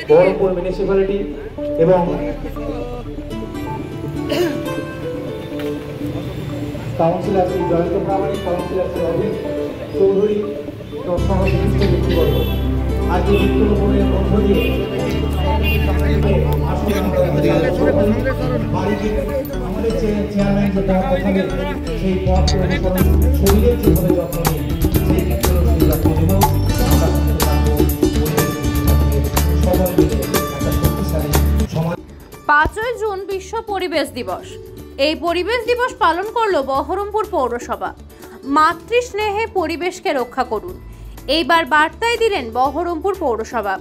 Baharampur municipality এবং councillor Shri Jayanta প্রামাণিক, councillor Shri অভিন চৌধুরী সহ বিশিষ্ট ব্যক্তিবর্গ আজকে বৃক্ষরোপণের মধ্য দিয়ে আমাদের চেয়ারম্যান যে পথ দেখাবে সেই পথ অনুসরণ শরীরের যেভাবে যত্ন নিই সেই ক্ষেত্রে যত্ন নেব। আমরা সবাই মিলে একটা শক্তিশালী সমাজ। 5ই জুন বিশ্ব পরিবেশ দিবস। এই পরিবেশ দিবস পালন করলো বহরমপুর পৌরসভা। মাতৃস্নেহে পরিবেশকে রক্ষা করুন, এইবার বার্তাই দিলেন বহরমপুর পৌরসভা।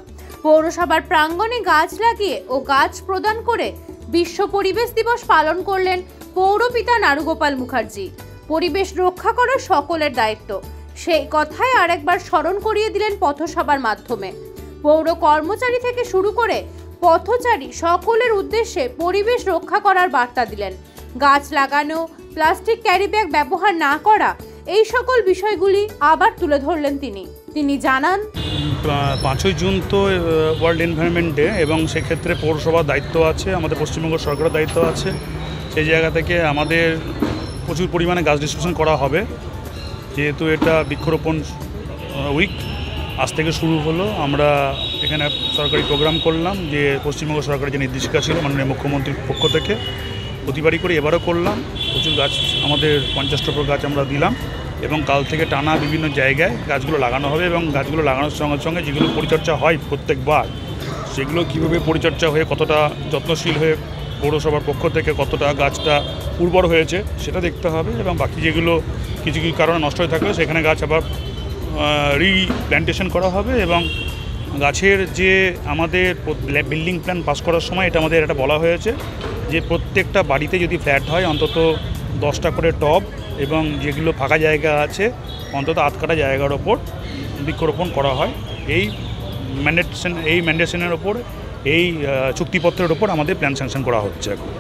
পৌরসভার প্রাঙ্গণে গাছ লাগিয়ে ও গাছ প্রদান করে বিশ্ব পরিবেশ দিবস পালন করলেন পৌরপিতা নারুগোপাল মুখার্জি। পরিবেশ রক্ষা করা সকলের দায়িত্ব, সেই কথাই আরেকবার স্মরণ করিয়ে দিলেন পথসভার মাধ্যমে। পৌর কর্মচারী থেকে শুরু করে পথচারী সকলের উদ্দেশ্যে পরিবেশ রক্ষা করার বার্তা দিলেন। গাছ লাগানো, প্লাস্টিক ক্যারি ব্যাগ ব্যবহার না করা, এই সকল বিষয়গুলি আবার তুলে ধরলেন তিনি জানান, 5ই জুন তো ওয়ার্ল্ড এনভায়রনমেন্ট ডে এবং সেক্ষেত্রে পৌরসভার দায়িত্ব আছে, আমাদের পশ্চিমবঙ্গ সরকারের দায়িত্ব আছে। সেই জায়গা থেকে আমাদের প্রচুর পরিমাণে গাছ ডিস্ট্রিবিউশন করা হবে। যেহেতু এটা বৃক্ষরোপণ উইক আজ থেকে শুরু হলো, আমরা এখানে সরকারি প্রোগ্রাম করলাম, যে পশ্চিমবঙ্গ সরকারের যে নির্দেশিকা ছিল মাননীয় মুখ্যমন্ত্রীর পক্ষ থেকে প্রতিবারই করে এবারও করলাম। প্রচুর গাছ, আমাদের 50টা উপর গাছ আমরা দিলাম এবং কাল থেকে টানা বিভিন্ন জায়গায় গাছগুলো লাগানো হবে এবং গাছগুলো লাগানোর সঙ্গে সঙ্গে যেগুলো পরিচর্যা হয় প্রত্যেকবার, সেগুলো কীভাবে পরিচর্যা হয়ে কতটা যত্নশীল হয়ে পৌরসভার পক্ষ থেকে কতটা গাছটা উর্বর হয়েছে সেটা দেখতে হবে এবং বাকি যেগুলো কিছু কিছু কারণে নষ্ট হয়ে থাকলে সেখানে গাছ আবার রিপ্ল্যান্টেশন করা হবে। এবং গাছের যে আমাদের বিল্ডিং প্ল্যান পাস করার সময় এটা আমাদের এটা বলা হয়েছে যে প্রত্যেকটা বাড়িতে যদি ফ্ল্যাট হয় অন্তত 10টা করে টব এবং যেগুলো ফাঁকা জায়গা আছে অন্তত 8 কাঠা জায়গার ওপর বৃক্ষরোপণ করা হয়। এই ম্যান্ডেশনের ওপর, এই চুক্তিপত্রের ওপর আমাদের প্ল্যান স্যাংশন করা হচ্ছে এখন।